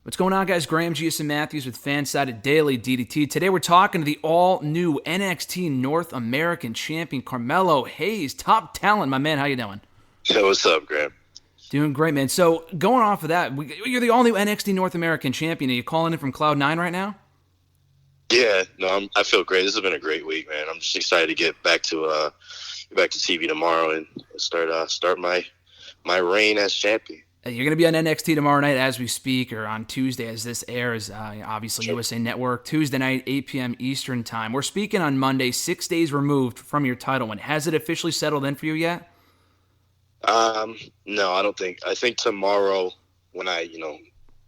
What's going on, guys? Graham Giuseppe Matthews with FanSided Daily DDT. Today we're talking to the all-new NXT North American Champion, Carmelo Hayes. Top talent, my man. How you doing? Hey, what's up, Graham? Doing great, man. So, going off of that, you're the all-new NXT North American Champion. Are you calling in from Cloud9 right now? Yeah, no, I feel great. This has been a great week, man. I'm just excited to get back to TV tomorrow and start my reign as champion. You're going to be on NXT tomorrow night as we speak, or on Tuesday as this airs, obviously Sure. USA Network, Tuesday night, 8 p.m. Eastern Time. We're speaking on Monday, 6 days removed from your title win. Has it officially settled in for you yet? No, I don't think. I think tomorrow when I,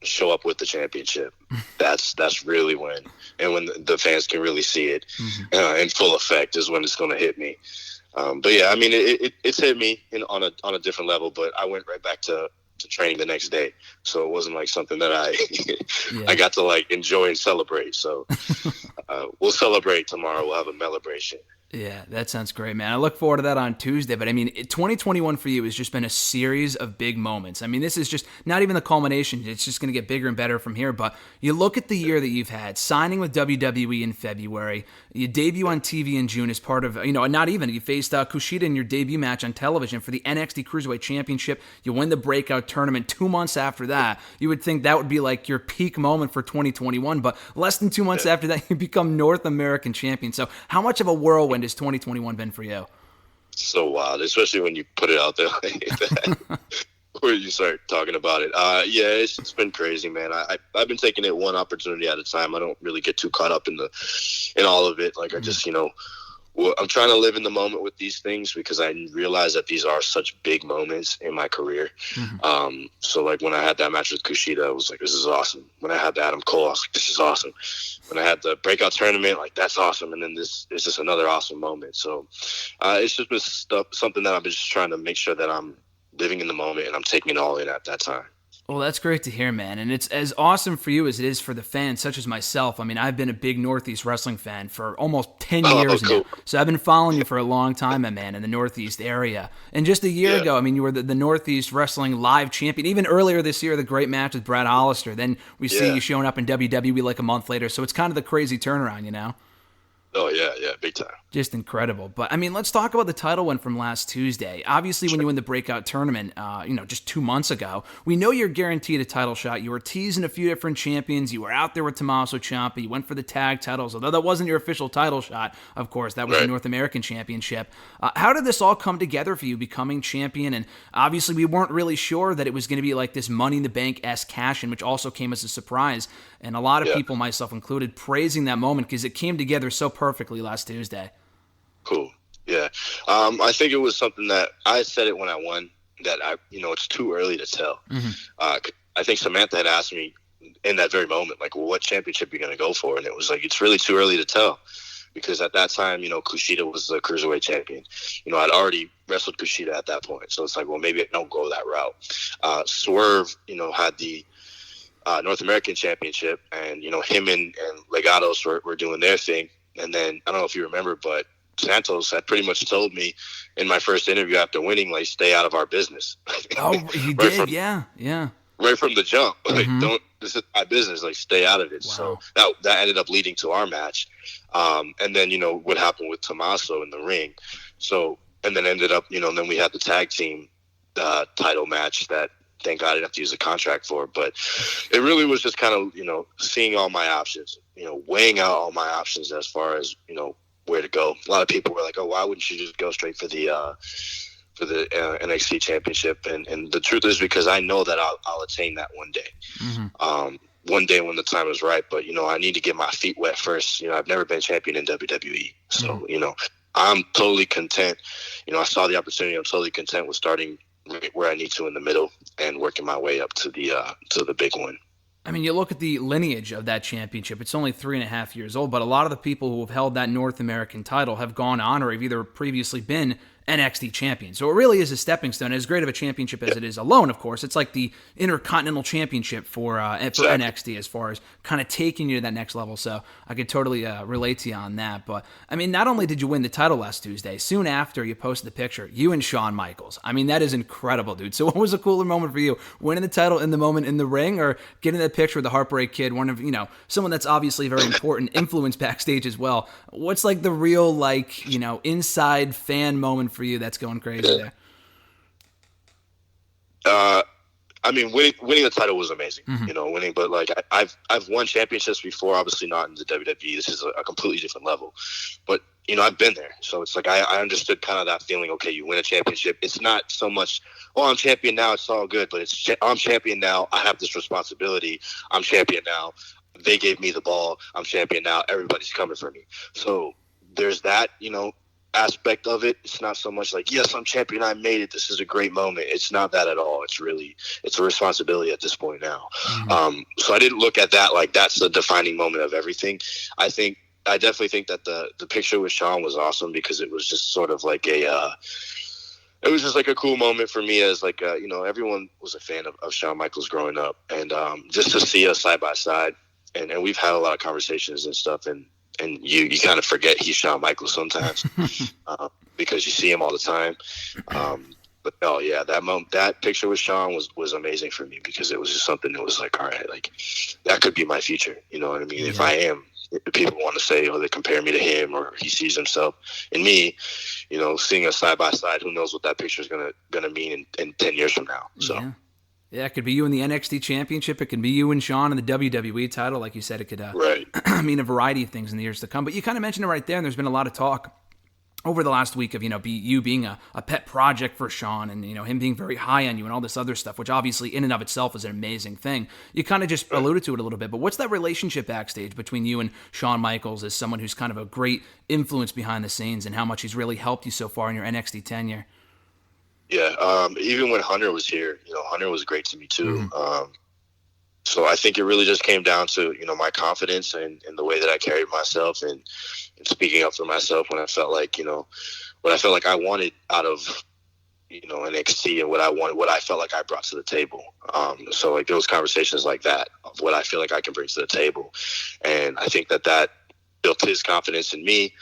show up with the championship, that's really when the fans can really see it in full effect is when it's going to hit me. But yeah, I mean, it's hit me on a different level, but I went right back to training the next day, so it wasn't like something that I got to like enjoy and celebrate. So we'll celebrate tomorrow. We'll have a celebration. Yeah, that sounds great, man. I look forward to that on Tuesday. But I mean, 2021 for you has just been a series of big moments. I mean, this is just not even the culmination. It's just going to get bigger and better from here. But you look at the year that you've had, signing with WWE in February, you debut on TV in June as part of, not even, you faced Kushida in your debut match on television for the NXT Cruiserweight Championship. You win the breakout tournament 2 months after that. You would think that would be like your peak moment for 2021. But less than 2 months after that, you become North American Champion. So how much of a whirlwind has 2021 been for you? So wild, especially when you put it out there like that, where you start talking about it. Yeah, it's been crazy, man. I've been taking it one opportunity at a time. I don't really get too caught up in all of it. Like I just, I'm trying to live in the moment with these things because I realize that these are such big moments in my career. So like when I had that match with Kushida, I was like, this is awesome. When I had the Adam Cole, I was like, this is awesome. When I had the breakout tournament, like that's awesome. And then this is just another awesome moment. So it's just been something that I'm just trying to make sure that I'm living in the moment and I'm taking it all in at that time. Well, that's great to hear, man. And it's as awesome for you as it is for the fans, such as myself. I mean, I've been a big Northeast wrestling fan for almost 10 years now. So I've been following you for a long time, my man, in the Northeast area. And just a year ago, I mean, you were the Northeast Wrestling Live champion. Even earlier this year, the great match with Brad Hollister. Then we see you showing up in WWE like a month later. So it's kind of the crazy turnaround, Oh, yeah, big time. Just incredible. But, I mean, let's talk about the title win from last Tuesday. Obviously, when you win the breakout tournament, just 2 months ago, we know you're guaranteed a title shot. You were teasing a few different champions. You were out there with Tommaso Ciampa. You went for the tag titles, although that wasn't your official title shot, of course. That was the North American Championship. How did this all come together for you, becoming champion? And obviously, we weren't really sure that it was going to be like this Money in the Bank-esque cash-in, which also came as a surprise. And a lot of people, myself included, praising that moment because it came together so perfectly last Tuesday. Cool. Yeah. I think it was something that I said it when I won that it's too early to tell. I think Samantha had asked me in that very moment, like, well, what championship are you going to go for? And it was like, it's really too early to tell because at that time, Kushida was the Cruiserweight champion. I'd already wrestled Kushida at that point. So it's like, well, maybe I don't go that route. Swerve, had the North American Championship, and him and Legados were doing their thing. And then I don't know if you remember, but Santos had pretty much told me in my first interview after winning, like, stay out of our business. Oh, he did, yeah. Right from the jump, like, this is my business, like, stay out of it. Wow. So that ended up leading to our match, and then what happened with Tommaso in the ring. So and then ended up, then we had the tag team title match that. Thank God I didn't have to use a contract for, but it really was just kind of, seeing all my options, weighing out all my options as far as, where to go. A lot of people were like, oh, why wouldn't you just go straight for the NXT championship? And the truth is because I know that I'll attain that one day. One day when the time is right, but, I need to get my feet wet first. I've never been champion in WWE. So, I'm totally content. I saw the opportunity. I'm totally content with starting where I need to in the middle and working my way up to the big one. I mean, you look at the lineage of that championship, it's only 3.5 years old, but a lot of the people who have held that North American title have gone on or have either previously been NXT champion. So it really is a stepping stone. As great of a championship as it is alone, of course, it's like the Intercontinental Championship for NXT as far as kind of taking you to that next level. So I could totally relate to you on that. But I mean, not only did you win the title last Tuesday, soon after you posted the picture, you and Shawn Michaels. I mean, that is incredible, dude. So what was a cooler moment for you? Winning the title in the moment in the ring, or getting that picture with the Heartbreak Kid, one of, someone that's obviously a very important influence backstage as well. What's like the real, like, inside fan moment for you that's going crazy there? I mean, winning the title was amazing, winning, but like I've won championships before, obviously not in the WWE. This is a completely different level, but I've been there. So it's like, I understood kind of that feeling. Okay, you win a championship. It's not so much, I'm champion now, it's all good, but it's, I'm champion now. I have this responsibility. I'm champion now. They gave me the ball. I'm champion now. Everybody's coming for me. So there's that, aspect of it. It's not so much like, yes, I'm champion, I made it, this is a great moment. It's not that at all. It's a responsibility at this point now. So I didn't look at that like that's the defining moment of everything. I definitely think that the picture with Shawn was awesome, because it was just sort of like it was just like a cool moment for me, as like everyone was a fan of Shawn Michaels growing up, and just to see us side by side, and we've had a lot of conversations and stuff, and you kind of forget he's Shawn Michaels sometimes because you see him all the time. But no, yeah, that picture with Shawn was amazing for me, because it was just something that was like, all right, like that could be my future. You know what I mean? Yeah. If I am, if people want to say, they compare me to him, or he sees himself in me, seeing us side by side, who knows what that picture is gonna mean in 10 years from now. So. Yeah. Yeah, it could be you in the NXT Championship. It can be you and Shawn in the WWE title. Like you said, it could mean a variety of things in the years to come. But you kind of mentioned it right there, and there's been a lot of talk over the last week of, you being a pet project for Shawn, and, him being very high on you and all this other stuff, which obviously in and of itself is an amazing thing. You kind of just alluded to it a little bit, but what's that relationship backstage between you and Shawn Michaels as someone who's kind of a great influence behind the scenes, and how much he's really helped you so far in your NXT tenure? Yeah, even when Hunter was here, Hunter was great to me too. So I think it really just came down to, my confidence and the way that I carried myself, and speaking up for myself when I felt like, I wanted out of, NXT, and what I felt like I brought to the table. So like those conversations like that, of what I feel like I can bring to the table. And I think that built his confidence in me,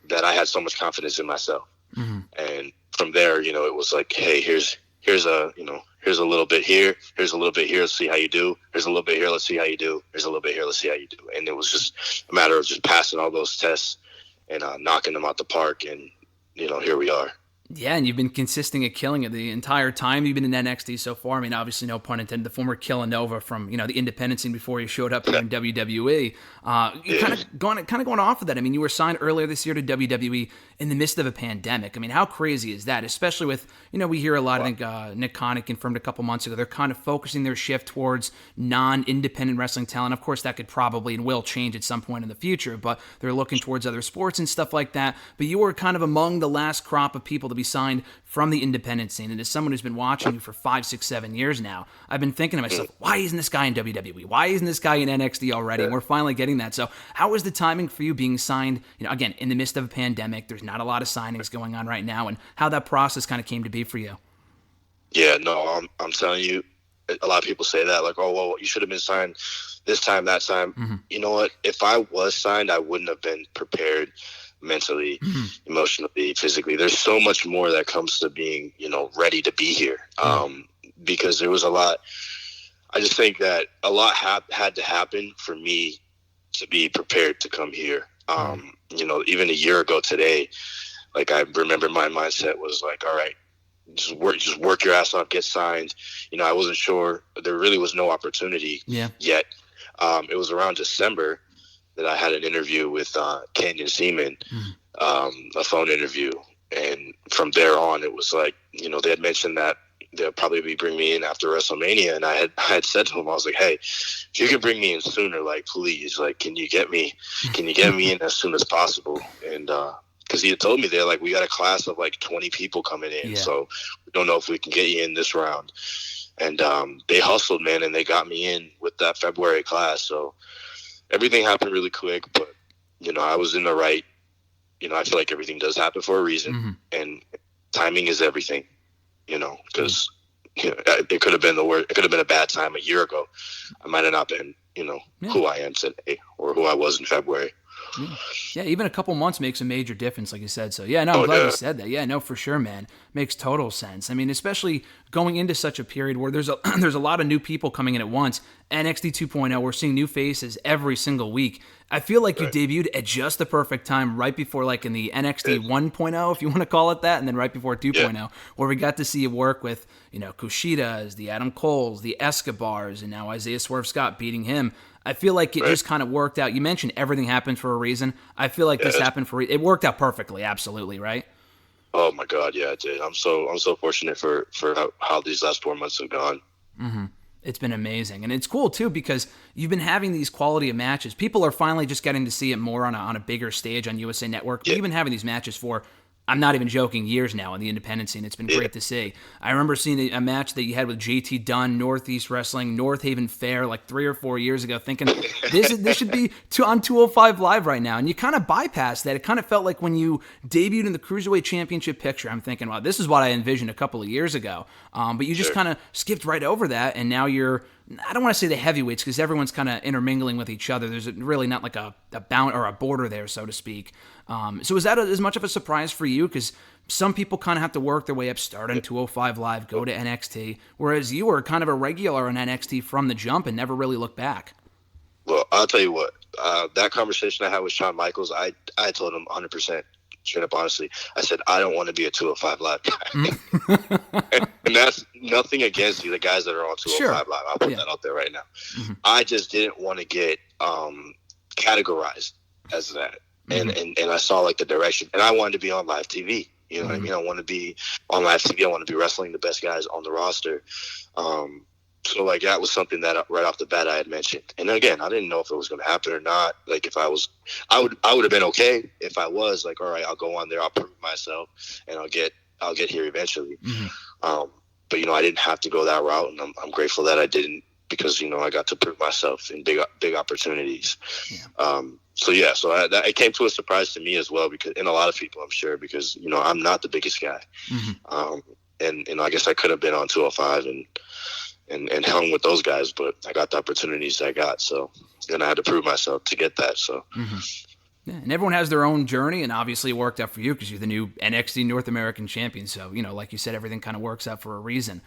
that I had so much confidence in myself. And from there, it was like, hey, here's a little bit here, here's a little bit here, let's see how you do. Here's a little bit here, let's see how you do. Here's a little bit here, let's see how you do. And it was just a matter of just passing all those tests and knocking them out the park, and here we are. Yeah, and you've been consistent at killing it the entire time you've been in NXT so far. I mean, obviously, no pun intended, the former Killanova from, the independent scene before you showed up here in WWE. Kind of going off of that. I mean, you were signed earlier this year to WWE in the midst of a pandemic. I mean, how crazy is that? Especially with, we hear a lot, I think Nick Connick confirmed a couple months ago, they're kind of focusing their shift towards non-independent wrestling talent. Of course, that could probably and will change at some point in the future, but they're looking towards other sports and stuff like that. But you were kind of among the last crop of people to be signed from the independent scene. And as someone who's been watching you for 5, 6, 7 years now, I've been thinking to myself, why isn't this guy in WWE? Why isn't this guy in NXT already? And we're finally getting that. So how was the timing for you being signed, again, in the midst of a pandemic? There's not a lot of signings going on right now, and how that process kind of came to be for you. Yeah, no, I'm telling you, a lot of people say that, like, oh, well, you should have been signed this time, that time. You know what? If I was signed, I wouldn't have been prepared mentally, emotionally, physically. There's so much more that comes to being, ready to be here. Because there was a lot. I just think that a lot had to happen for me to be prepared to come here. Even a year ago today, like, I remember my mindset was like, all right, just work your ass off, get signed. I wasn't sure. There really was no opportunity yet. It was around December that I had an interview with Canyon Seaman, a phone interview. And from there on, it was like, they had mentioned that they'll probably be bringing me in after WrestleMania. And I had said to him, I was like, hey, if you can bring me in sooner, like, please, like, can you get me in as soon as possible? And, because he had told me, they're like, we got a class of like 20 people coming in, so we don't know if we can get you in this round. And they hustled, man, and they got me in with that February class. So everything happened really quick, but, I was in the right, I feel like everything does happen for a reason. And timing is everything, because it could have been the worst. It could have been a bad time a year ago. I might have not been, who I am today or who I was in February. Yeah, even a couple months makes a major difference, like you said. So, yeah, no, I'm glad you said that. Yeah, no, for sure, man. Makes total sense. I mean, especially going into such a period where there's a lot of new people coming in at once. NXT 2.0, we're seeing new faces every single week. I feel like you debuted at just the perfect time, right before, like, in the NXT 1.0, if you want to call it that, and then right before 2.0, where we got to see you work with, Kushidas, the Adam Coles, the Escobars, and now Isaiah Swerve Scott beating him. I feel like it just kind of worked out. You mentioned everything happened for a reason. I feel like this happened for it worked out perfectly, absolutely, right? Oh my God, yeah, it did. I'm so fortunate for how these last 4 months have gone. Mm-hmm. It's been amazing, and it's cool too because you've been having these quality of matches. People are finally just getting to see it more on a bigger stage on USA Network. We've been having these matches for, I'm not even joking, years now in the independent scene. It's been great to see. I remember seeing a match that you had with JT Dunn, Northeast Wrestling, North Haven Fair, like 3 or 4 years ago, thinking this should be on 205 Live right now. And you kind of bypassed that. It kind of felt like when you debuted in the Cruiserweight Championship picture, I'm thinking, wow, this is what I envisioned a couple of years ago. But you just kind of skipped right over that, and now you're, I don't want to say the heavyweights because everyone's kind of intermingling with each other. There's really not like a bound or a border there, so to speak. So is that as much of a surprise for you? Because some people kind of have to work their way up, start on 205 Live, go to NXT, whereas you were kind of a regular on NXT from the jump and never really looked back. Well, I'll tell you what, that conversation I had with Shawn Michaels, I told him 100%. Straight up, honestly, I said, I don't want to be a 205 Live guy. and that's nothing against you, the guys that are on 205 Live. I'll put that out there right now. Mm-hmm. I just didn't want to get categorized as that. And I saw like the direction, and I wanted to be on live TV. You know what I mean? I want to be on live TV. I want to be wrestling the best guys on the roster. So like that was something that right off the bat I had mentioned. And again, I didn't know if it was going to happen or not. Like if I would have been okay if I was like, all right, I'll go on there, I'll prove myself, and I'll get here eventually. Mm-hmm. But I didn't have to go that route, and I'm grateful that I didn't, because I got to prove myself in big opportunities. Yeah. So it came to a surprise to me as well, because, and a lot of people, I'm sure, because I'm not the biggest guy. Mm-hmm. And I guess I could have been on 205 and hung with those guys, but I got the opportunities I got. So then I had to prove myself to get that. So. Mm-hmm. Yeah, and everyone has their own journey, and obviously it worked out for you because you're the new NXT North American champion. So, like you said, everything kind of works out for a reason.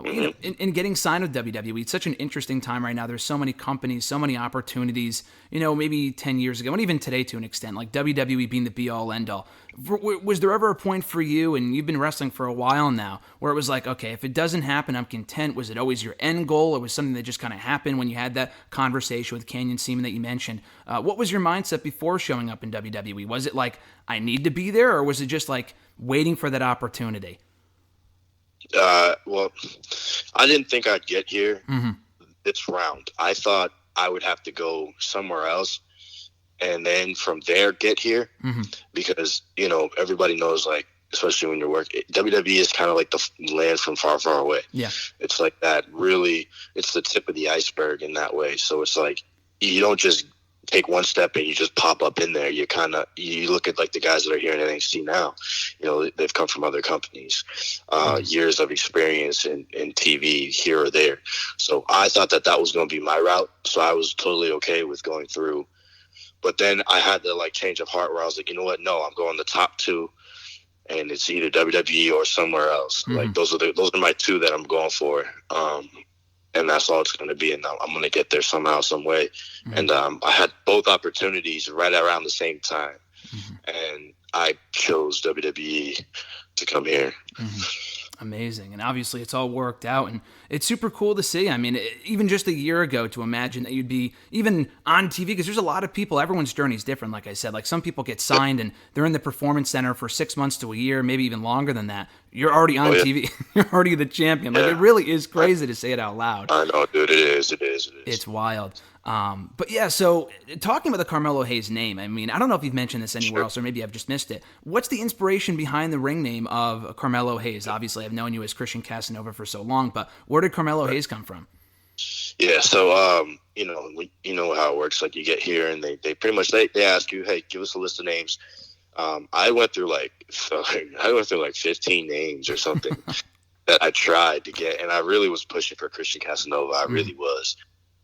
In getting signed with WWE, it's such an interesting time right now. There's so many companies, so many opportunities, maybe 10 years ago, and even today to an extent, like WWE being the be-all, end-all. Was there ever a point for you, and you've been wrestling for a while now, where it was like, okay, if it doesn't happen, I'm content? Was it always your end goal, or was something that just kind of happened when you had that conversation with Canyon Seaman that you mentioned? What was your mindset before showing up in WWE? Was it like, I need to be there, or was it just like waiting for that opportunity? Well, I didn't think I'd get here this round. I thought I would have to go somewhere else and then from there get here, because, everybody knows, like, especially when you're working, WWE is kind of like the land from far, far away. Yeah. It's like that, really, it's the tip of the iceberg in that way. So it's like, you don't just take one step and you just pop up in there. You look at like the guys that are here in NXT now, they've come from other companies, years of experience in TV here or there. So I thought that was going to be my route. So I was totally okay with going through. But then I had the like change of heart where I was like, you know what? No, I'm going the top two, and it's either WWE or somewhere else. Like those are my two that I'm going for. And that's all it's going to be. And I'm going to get there somehow, some way. And I had both opportunities right around the same time. And I chose WWE to come here. Amazing. And obviously it's all worked out, and it's super cool to see. I mean, even just a year ago, to imagine that you'd be even on TV, because there's a lot of people, everyone's journey is different. Like I said, like some people get signed and they're in the Performance Center for 6 months to a year, maybe even longer than that. You're already on TV. You're already the champion. Like, it really is crazy to say it out loud. I know, dude. It is. It's wild. But yeah, so talking about the Carmelo Hayes name, I mean, I don't know if you've mentioned this anywhere else, or maybe I've just missed it. What's the inspiration behind the ring name of Carmelo Hayes? Obviously, I've known you as Christian Casanova for so long, but where did Carmelo Hayes come from? Yeah, so you know how it works. Like, you get here and they pretty much they ask you, hey, give us a list of names. I went through like 15 names or something that I tried to get, and I really was pushing for Christian Casanova. I really was.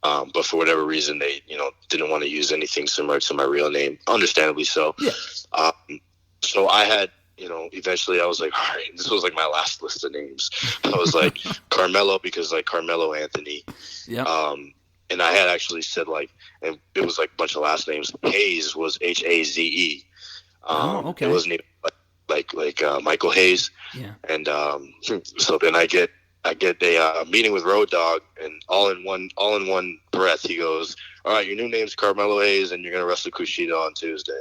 But for whatever reason, they, didn't want to use anything similar to my real name, understandably so. Yeah. So I had, eventually I was like, all right, this was like my last list of names. I was like Carmelo, because like Carmelo Anthony. Yeah. And I had actually said like, and it was like a bunch of last names. Hayes was Haze. Okay. It wasn't even like Michael Hayes. Yeah. And so then I get a meeting with Road Dogg, and all in one breath he goes, all right, your new name's Carmelo Hayes, and you're gonna wrestle Kushida on Tuesday.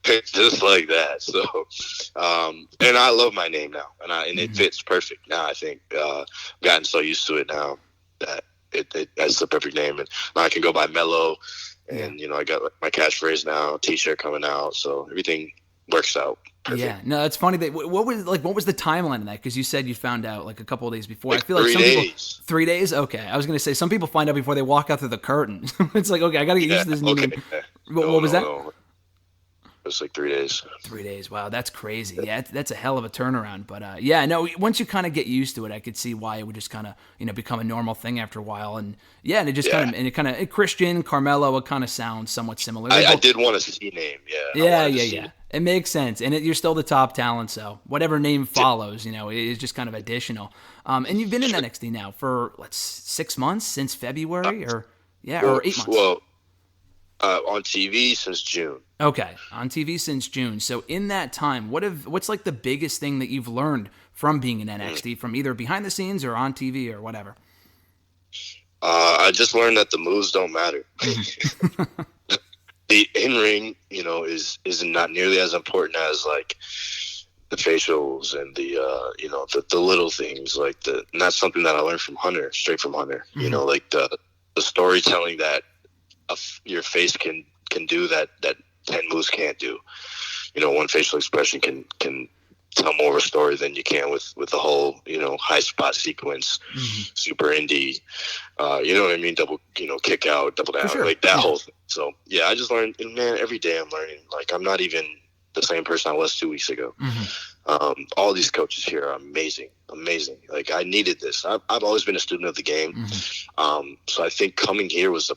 Just like that. So and I love my name now, and it fits perfect now. I think I've gotten so used to it now that that's the perfect name, and now I can go by Mello, and I got my catchphrase now, t-shirt coming out, so everything works out perfect. Yeah, no, it's funny that what was the timeline of that? Because you said you found out like a couple of days before. Like I feel like 3 days. 3 days. Okay, I was gonna say some people find out before they walk out through the curtain. It's like, okay, I gotta get used to this new name. What was that? No. It was like 3 days. 3 days. Wow, that's crazy. Yeah, that's a hell of a turnaround. But yeah, no, once you kind of get used to it, I could see why it would just kind of become a normal thing after a while. And yeah, and it just kind of Christian, Carmelo, it kind of sounds somewhat similar. I did want a C name. Yeah. Yeah. It makes sense, and you're still the top talent, so whatever name follows, is just kind of additional. And you've been in NXT now for 6 months since February, or 8 months. Well, on TV since June. Okay, on TV since June. So in that time, what's like the biggest thing that you've learned from being in NXT, from either behind the scenes or on TV or whatever? I just learned that the moves don't matter. The in-ring, is not nearly as important as like the facials and the the little things and that's something that I learned from Hunter, straight from Hunter. Mm-hmm. Like the storytelling that your face can do that 10 moves can't do. One facial expression can tell more of a story than you can with the whole high spot sequence, super indie, you know what I mean, double kick out, double down, sure. like that whole thing. So yeah, I just learned, and man, every day I'm learning. Like I'm not even the same person I was 2 weeks ago. All these coaches here are amazing. Like I needed this. I've always been a student of the game. So I think coming here was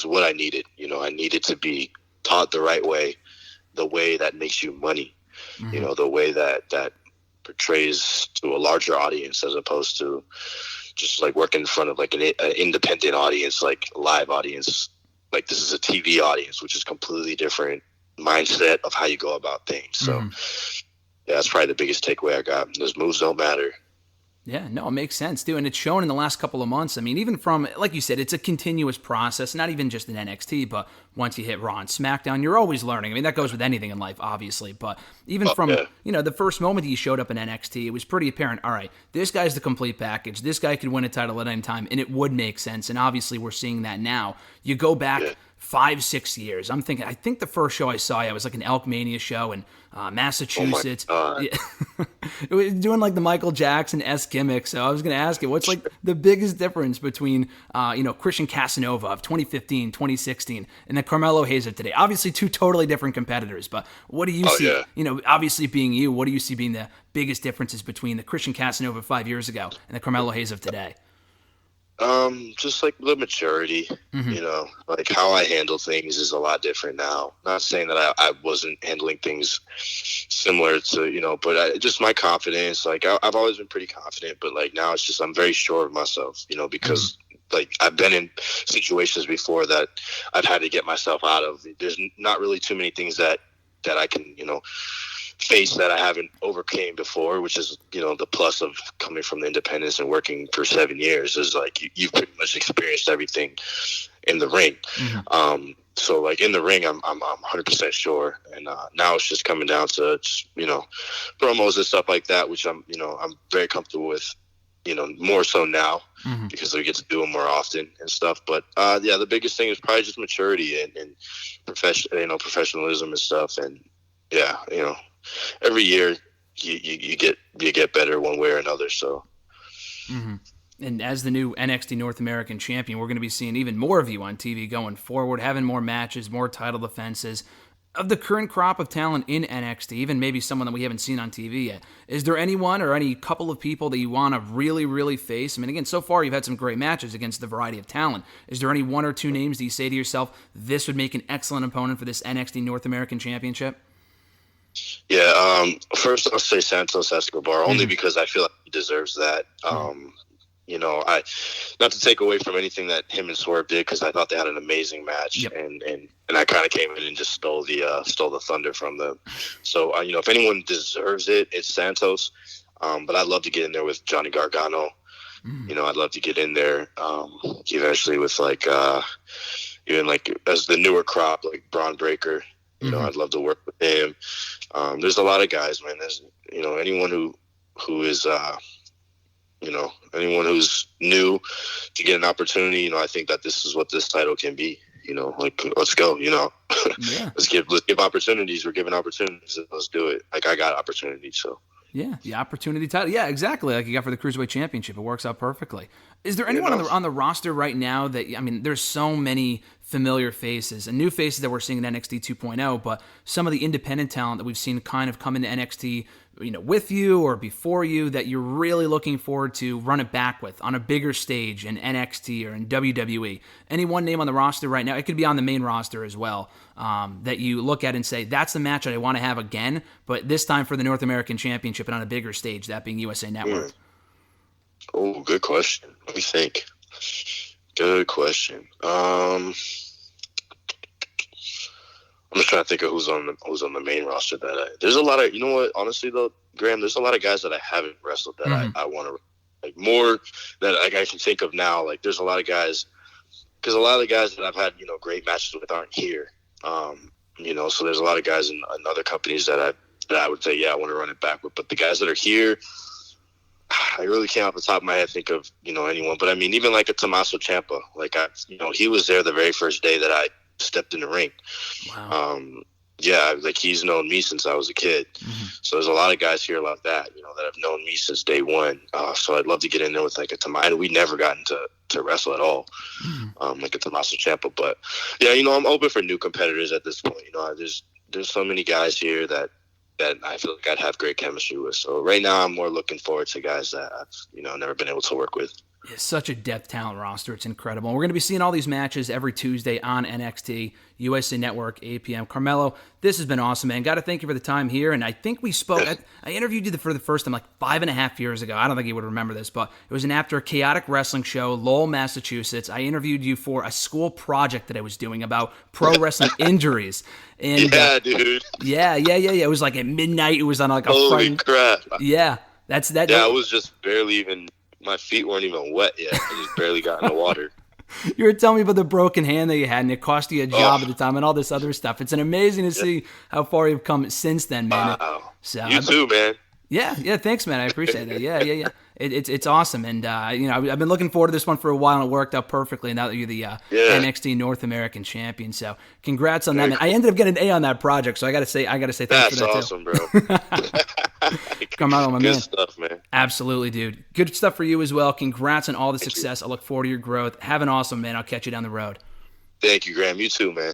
what I needed. I needed to be taught the right way, the way that makes you money, the way that portrays to a larger audience, as opposed to just like working in front of like an independent audience, like a live audience. Like this is a TV audience, which is completely different mindset of how you go about things. So yeah, that's probably the biggest takeaway I got. Those moves don't matter. Yeah, no, it makes sense, too. And it's shown in the last couple of months. I mean, even from, like you said, it's a continuous process, not even just in NXT, but once you hit Raw and SmackDown, you're always learning. I mean, that goes with anything in life, obviously. But even the first moment that you showed up in NXT, it was pretty apparent, all right, this guy's the complete package. This guy could win a title at any time, and it would make sense. And obviously, we're seeing that now. You go back 5-6 years. I think the first show I saw you was like an Elk Mania show in Massachusetts. It was doing like the Michael Jackson-esque gimmick. So I was going to ask you, what's like the biggest difference between, Christian Casanova of 2015, 2016, and the Carmelo Hayes of today? Obviously, two totally different competitors, but what do you see? Yeah. Obviously being you, what do you see being the biggest differences between the Christian Casanova 5 years ago and the Carmelo Hayes of today? Just like the maturity, like how I handle things is a lot different now. Not saying that I wasn't handling things similar to, but just my confidence. Like I've always been pretty confident, but like now it's just I'm very sure of myself, because like I've been in situations before that I've had to get myself out of. There's not really too many things that I can, face that I haven't overcame before, which is, the plus of coming from the independents and working for 7 years is like you've pretty much experienced everything in the ring. So like in the ring, I'm 100% sure. And now it's just coming down to, promos and stuff like that, which I'm very comfortable with, more so now because we get to do them more often and stuff. But the biggest thing is probably just maturity and professionalism and stuff. And yeah, every year you get better one way or another. So. And as the new NXT North American champion, we're going to be seeing even more of you on TV going forward, having more matches, more title defenses. Of the current crop of talent in NXT, even maybe someone that we haven't seen on TV yet, is there anyone or any couple of people that you want to really, really face? I mean, again, so far you've had some great matches against the variety of talent. Is there any one or two names that you say to yourself, this would make an excellent opponent for this NXT North American Championship? Yeah, first I'll say Santos Escobar, only because I feel like he deserves that. I not to take away from anything that him and Swerve did, because I thought they had an amazing match, and I kind of came in and just stole the thunder from them. So if anyone deserves it, it's Santos. But I'd love to get in there with Johnny Gargano. I'd love to get in there eventually with even as the newer crop, like Braun Breaker. I'd love to work with him. There's a lot of guys, man. There's anyone who is anyone who's new to get an opportunity. I think that this is what this title can be. Let's go. Yeah. let's give opportunities. We're giving opportunities. Let's do it. I got opportunities. So. Yeah, the opportunity title. Yeah, exactly. Like you got for the Cruiserweight Championship. It works out perfectly. Is there anyone on the roster right now that, there's so many familiar faces and new faces that we're seeing in NXT 2.0, but some of the independent talent that we've seen kind of come into NXT, with you or before you, that you're really looking forward to run it back with on a bigger stage in NXT or in WWE? Any one name on the roster right now? It could be on the main roster as well, that you look at and say, that's the match that I want to have again, but this time for the North American Championship and on a bigger stage, that being USA Network. Oh, good question. Let me think. Good question. I'm just trying to think of who's on the main roster there's a lot of, honestly though, Graham, there's a lot of guys that I haven't wrestled that I want to, more that I can think of now. Like there's a lot of guys, because a lot of the guys that I've had, great matches with aren't here. So there's a lot of guys in other companies that I would say, I want to run it back with. But the guys that are here, I really can't off the top of my head think of, anyone. But even like a Tommaso Ciampa, he was there the very first day that I stepped in the ring. Wow. He's known me since I was a kid. So there's a lot of guys here like that, that have known me since day one. So I'd love to get in there with like a Tommaso. We never gotten to wrestle at all, like a Tommaso Ciampa. But I'm open for new competitors at this point. There's so many guys here that I feel like I'd have great chemistry with. So right now I'm more looking forward to guys that I've never been able to work with. It's such a depth talent roster. It's incredible. And we're going to be seeing all these matches every Tuesday on NXT, USA Network, 8 p.m. Carmelo, this has been awesome, man. Got to thank you for the time here. And I think we spoke, I interviewed you for the first time like 5.5 years ago. I don't think you would remember this, but it was after a chaotic wrestling show, Lowell, Massachusetts. I interviewed you for a school project that I was doing about pro wrestling injuries. And, dude. Yeah. It was like at midnight. It was on like a Holy crap. Yeah. That's that. Yeah, I was just barely even, my feet weren't even wet yet. I just barely got in the water. You were telling me about the broken hand that you had, and it cost you a job at the time and all this other stuff. It's amazing to see how far you've come since then, man. Wow. You too, man. Yeah, thanks, man. I appreciate that. Yeah. It's awesome, and I've been looking forward to this one for a while, and it worked out perfectly. And now that you're the NXT North American champion, so congrats on that, man. I ended up getting an A on that project, so I gotta say thanks for that too. That's awesome, bro. Come on, my man. Good stuff, man. Absolutely, dude. Good stuff for you as well. Congrats on all the success. I look forward to your growth. Have an awesome, man. I'll catch you down the road. Thank you, Graham. You too, man.